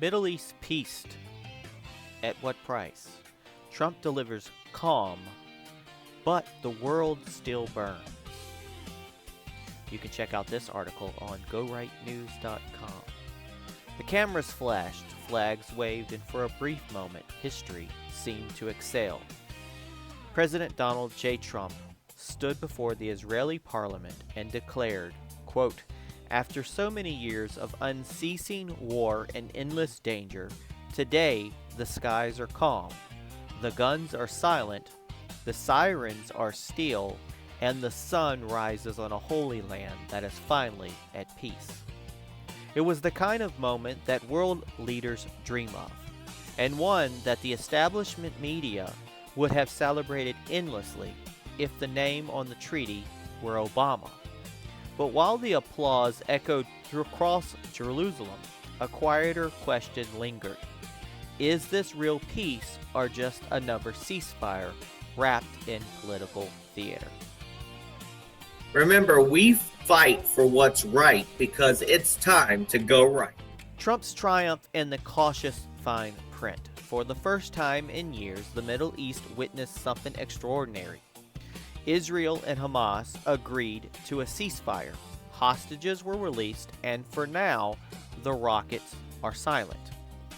Middle East peace. At what price? Trump delivers calm, but the world still burns. You can check out this article on GoRightNews.com. The cameras flashed, flags waved, and for a brief moment, history seemed to exhale. President Donald J. Trump stood before the Israeli parliament and declared, quote, "After so many years of unceasing war and endless danger, today the skies are calm, the guns are silent, the sirens are still, and the sun rises on a holy land that is finally at peace." It was the kind of moment that world leaders dream of, and one that the establishment media would have celebrated endlessly if the name on the treaty were Obama. But while the applause echoed across Jerusalem, a quieter question lingered. Is this real peace or just another ceasefire wrapped in political theater? Remember, we fight for what's right because it's time to go right. Trump's triumph in the cautious fine print. For the first time in years, the Middle East witnessed something extraordinary. Israel and Hamas agreed to a ceasefire. Hostages were released, and for now, the rockets are silent.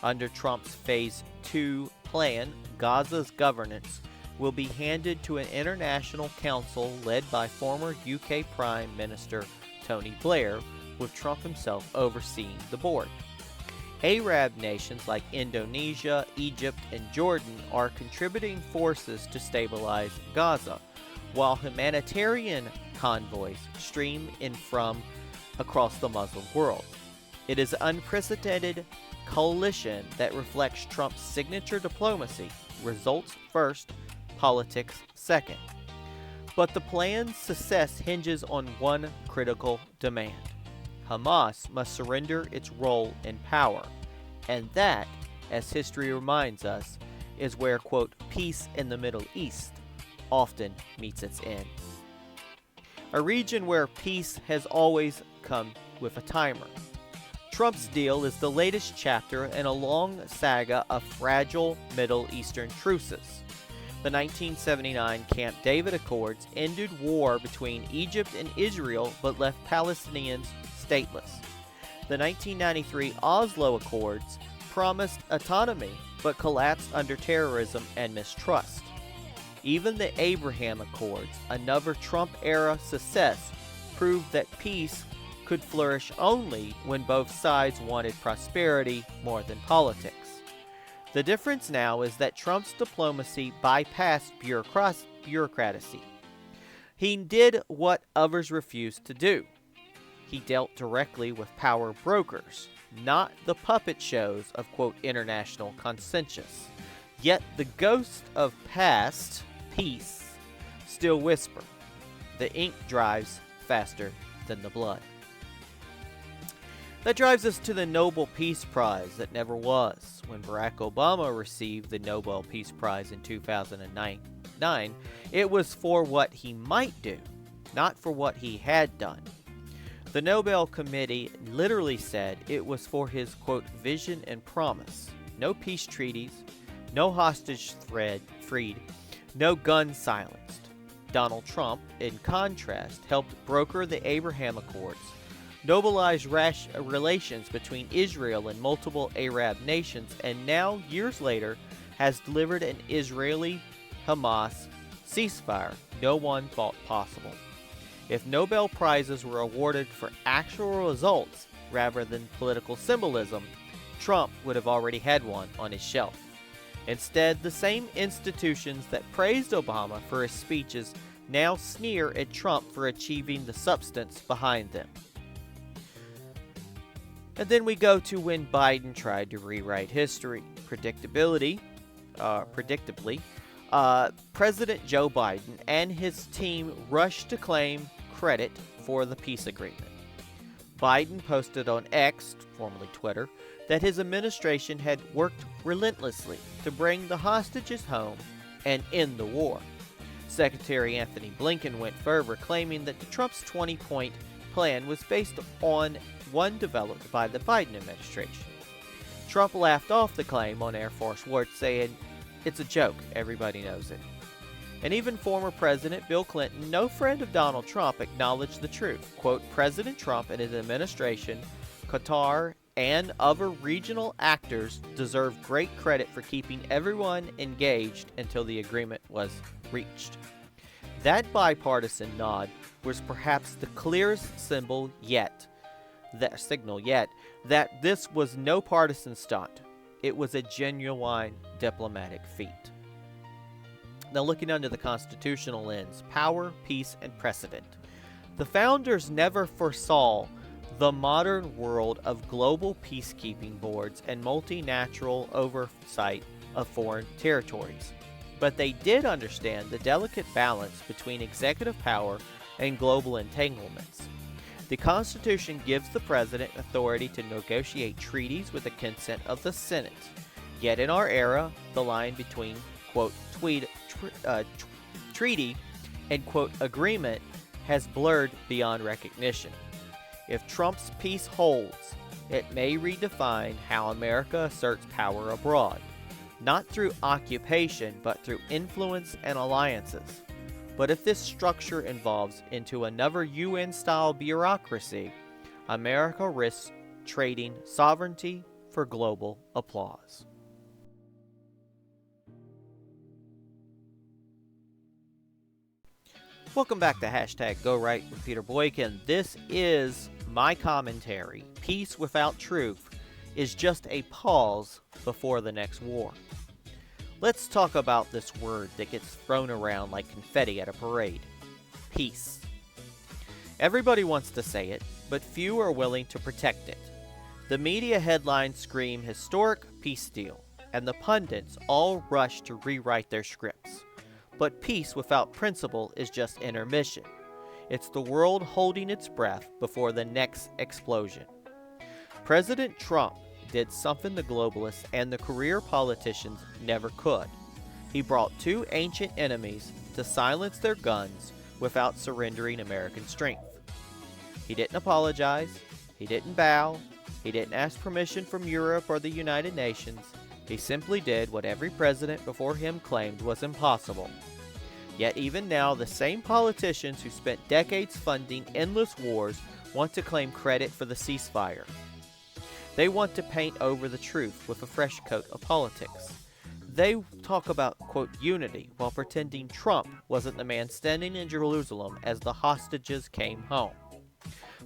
Under Trump's Phase 2 plan, Gaza's governance will be handed to an international council led by former UK Prime Minister Tony Blair, with Trump himself overseeing the board. Arab nations like Indonesia, Egypt, and Jordan are contributing forces to stabilize Gaza, while humanitarian convoys stream in from across the Muslim world. It is an unprecedented coalition that reflects Trump's signature diplomacy: results first, politics second. But the plan's success hinges on one critical demand. Hamas must surrender its role in power, and that, as history reminds us, is where, quote, peace in the Middle East often meets its end. A region where peace has always come with a timer. Trump's deal is the latest chapter in a long saga of fragile Middle Eastern truces. The 1979 Camp David Accords ended war between Egypt and Israel but left Palestinians stateless. The 1993 Oslo Accords promised autonomy but collapsed under terrorism and mistrust. Even the Abraham Accords, another Trump-era success, proved that peace could flourish only when both sides wanted prosperity more than politics. The difference now is that Trump's diplomacy bypassed bureaucracy. He did what others refused to do. He dealt directly with power brokers, not the puppet shows of, quote, international consensus. Yet the ghosts of past peace still whisper. The ink dries faster than the blood. That drives us to the Nobel Peace Prize that never was. When Barack Obama received the Nobel Peace Prize in 2009, it was for what he might do, not for what he had done. The Nobel Committee literally said it was for his, quote, vision and promise. No peace treaties, no hostage freed, no guns silenced. Donald Trump, in contrast, helped broker the Abraham Accords, nobilized relations between Israel and multiple Arab nations, and now, years later, has delivered an Israeli-Hamas ceasefire no one thought possible. If Nobel Prizes were awarded for actual results rather than political symbolism, Trump would have already had one on his shelf. Instead, the same institutions that praised Obama for his speeches now sneer at Trump for achieving the substance behind them. And then we go to when Biden tried to rewrite history. Predictably, President Joe Biden and his team rushed to claim credit for the peace agreement. Biden posted on X, formerly Twitter, that his administration had worked relentlessly to bring the hostages home and end the war. Secretary Anthony Blinken went further, claiming that Trump's 20-point plan was based on one developed by the Biden administration. Trump laughed off the claim on Air Force One, saying, "It's a joke, everybody knows it." And even former President Bill Clinton, no friend of Donald Trump, acknowledged the truth. Quote, "President Trump and his administration, Qatar, and other regional actors deserve great credit for keeping everyone engaged until the agreement was reached." That bipartisan nod was perhaps the clearest signal yet that this was no partisan stunt. It was a genuine diplomatic feat. Now, looking under the constitutional lens, power, peace, and precedent. The founders never foresaw the modern world of global peacekeeping boards and multinational oversight of foreign territories. But they did understand the delicate balance between executive power and global entanglements. The Constitution gives the President authority to negotiate treaties with the consent of the Senate. Yet in our era, the line between, quote, treaty and, quote, agreement has blurred beyond recognition. If Trump's peace holds, it may redefine how America asserts power abroad, not through occupation, but through influence and alliances. But if this structure evolves into another UN-style bureaucracy, America risks trading sovereignty for global applause. Welcome back to #GoRight with Peter Boykin. This is my commentary. Peace without truth is just a pause before the next war. Let's talk about this word that gets thrown around like confetti at a parade. Peace. Everybody wants to say it, but few are willing to protect it. The media headlines scream historic peace deal, and the pundits all rush to rewrite their scripts. But peace without principle is just intermission. It's the world holding its breath before the next explosion. President Trump did something the globalists and the career politicians never could. He brought two ancient enemies to silence their guns without surrendering American strength. He didn't apologize, he didn't bow, he didn't ask permission from Europe or the United Nations. He simply did what every president before him claimed was impossible. Yet even now, the same politicians who spent decades funding endless wars want to claim credit for the ceasefire. They want to paint over the truth with a fresh coat of politics. They talk about, quote, unity, while pretending Trump wasn't the man standing in Jerusalem as the hostages came home.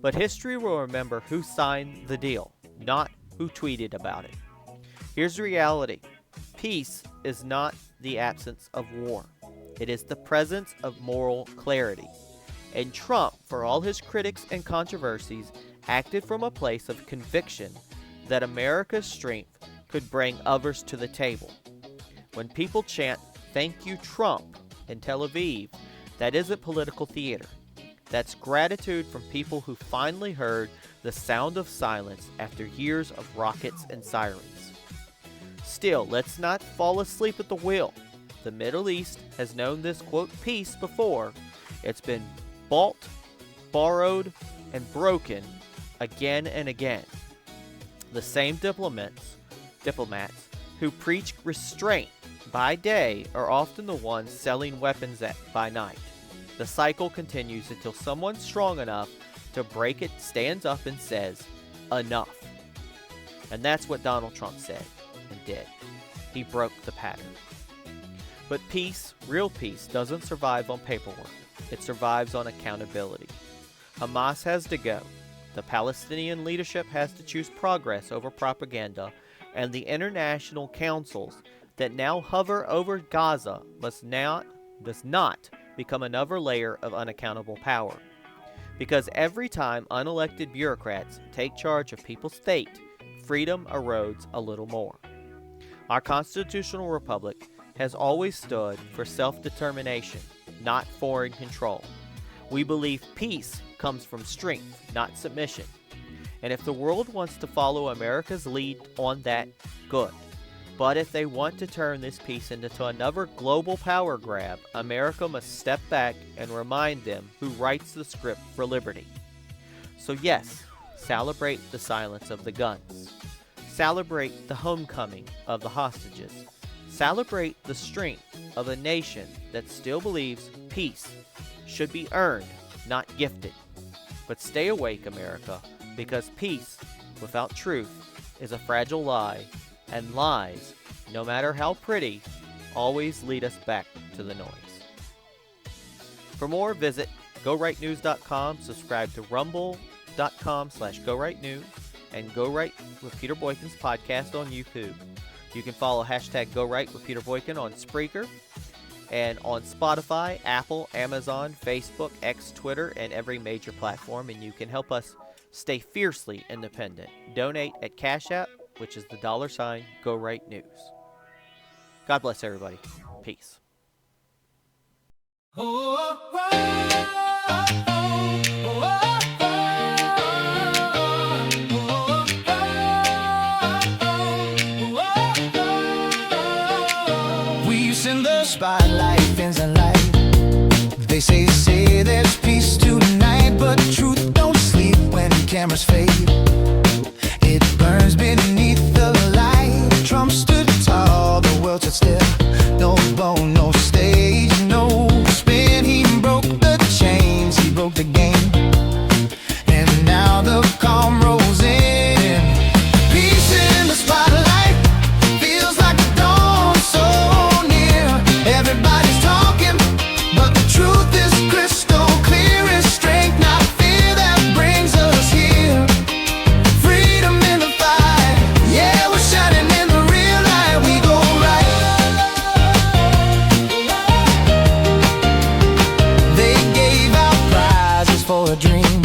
But history will remember who signed the deal, not who tweeted about it. Here's the reality. Peace is not the absence of war. It is the presence of moral clarity. And Trump, for all his critics and controversies, acted from a place of conviction that America's strength could bring others to the table. When people chant, "Thank you, Trump," in Tel Aviv, that isn't political theater. That's gratitude from people who finally heard the sound of silence after years of rockets and sirens. Still, let's not fall asleep at the wheel. The Middle East has known this, quote, peace before. It's been bought, borrowed, and broken again and again. The same diplomats who preach restraint by day are often the ones selling weapons by night. The cycle continues until someone strong enough to break it stands up and says, enough. And that's what Donald Trump said and did. He broke the pattern. But peace, real peace, doesn't survive on paperwork. It survives on accountability. Hamas has to go. The Palestinian leadership has to choose progress over propaganda, and the international councils that now hover over Gaza does not become another layer of unaccountable power. Because every time unelected bureaucrats take charge of people's fate, freedom erodes a little more. Our constitutional republic has always stood for self-determination, not foreign control. We believe peace comes from strength, not submission. And if the world wants to follow America's lead on that, good. But if they want to turn this peace into another global power grab, America must step back and remind them who writes the script for liberty. So yes, celebrate the silence of the guns. Celebrate the homecoming of the hostages. Celebrate the strength of a nation that still believes peace should be earned, not gifted. But stay awake, America, because peace without truth is a fragile lie, and lies, no matter how pretty, always lead us back to the noise. For more, visit GoRightNews.com, subscribe to rumble.com/GoRightNews, and Go Right with Peter Boykin's podcast on YouTube. You can follow hashtag Go Right with Peter Boykin on Spreaker and on Spotify, Apple, Amazon, Facebook, X, Twitter, and every major platform. And you can help us stay fiercely independent. Donate at Cash App, which is the $ Go Right News. God bless everybody. Peace. In the spotlight, fins and light. They say there's peace tonight, but truth don't sleep when cameras fade. It burns beneath the light. Trump stood tall, the world stood still. No bone, no stage, no spin. He broke the chains, he broke the game. And now the calm rolls in. Peace in the spotlight feels like the dawn so near. Everybody's talking, but the truth is crystal clear. It's strength, not fear, that brings us here. Freedom in the fight, yeah, we're shining in the real light. We go right. They gave out prizes for a dream,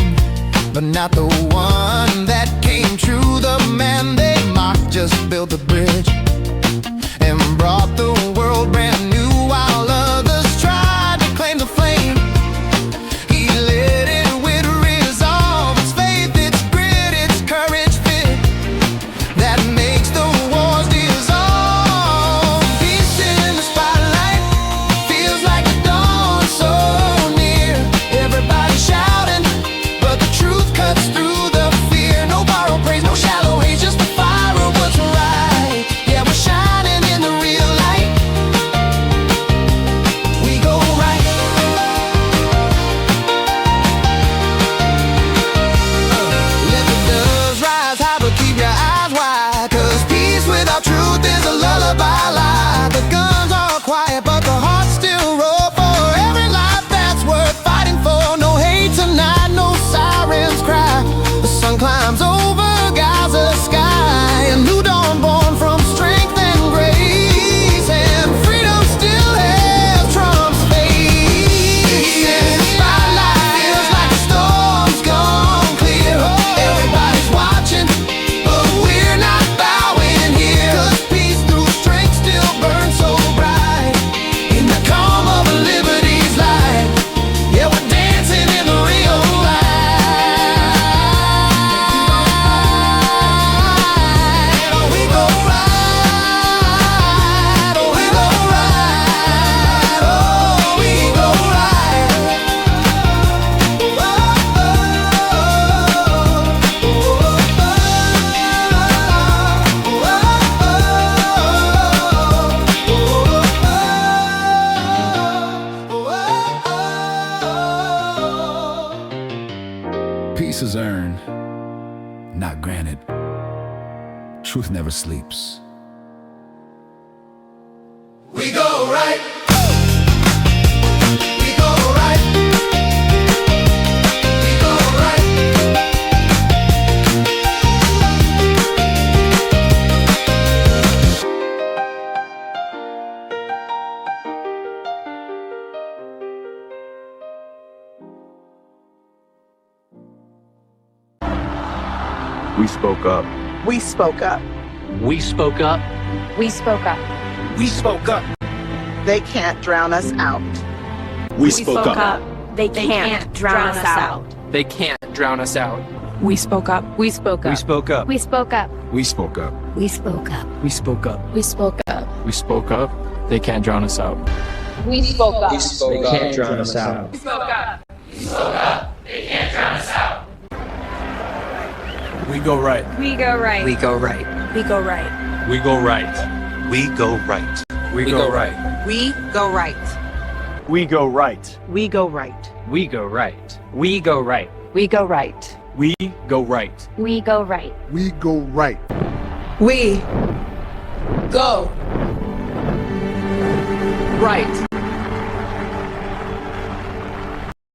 but not the one that came true. The man they mocked just built the bridge and brought the world brand new, while others tried to claim the flame. He lit it with resolve. It's faith, it's grit, it's courage fit that makes the wars dissolve. Peace in the spotlight feels like the dawn so near. Everybody shouting, but the truth cuts through the fear. No borrowed praise, no shallow hate, just the fire of what's right. Yeah, we're shining in the real light. We go right. Let the doves rise high, but keep your eyes wide, 'cause peace without truth is a lullaby lie. The guns are quiet, but the hearts still roar for every life that's worth fighting for. No hate tonight, no sirens cry. The sun climbs over Gaza sky, a new dawn born from strength and grace, and freedom still has Trump's face. And the spotlight feels like the storm's gone clear. Everybody's watching, but we're not bowing here, 'cause peace through strength still burns so bright. In the calm of liberty's light, yeah, we're dancing in the real light. Oh, we go right. Oh, we go right. Oh, we go right. Peace is earned, not granted. Truth never sleeps. We go right. We go right. We go right. We spoke up. We spoke up. We spoke up. We spoke up. We spoke up. They can't drown us out. We spoke up. They can't drown us out. They can't drown us out. We spoke up. We spoke We up. spoke up. We spoke up. We spoke up. We spoke up. We spoke up. We spoke up. We spoke up. They can't drown us out. We spoke up. They can't drown us out. We spoke up. We We go right. We go right. We go right. We go right. We go right. We go right. We go right. We go right. We go right. We go right. We go right. We go right. We go right. We go right. We go right. We go right. We Go. Right.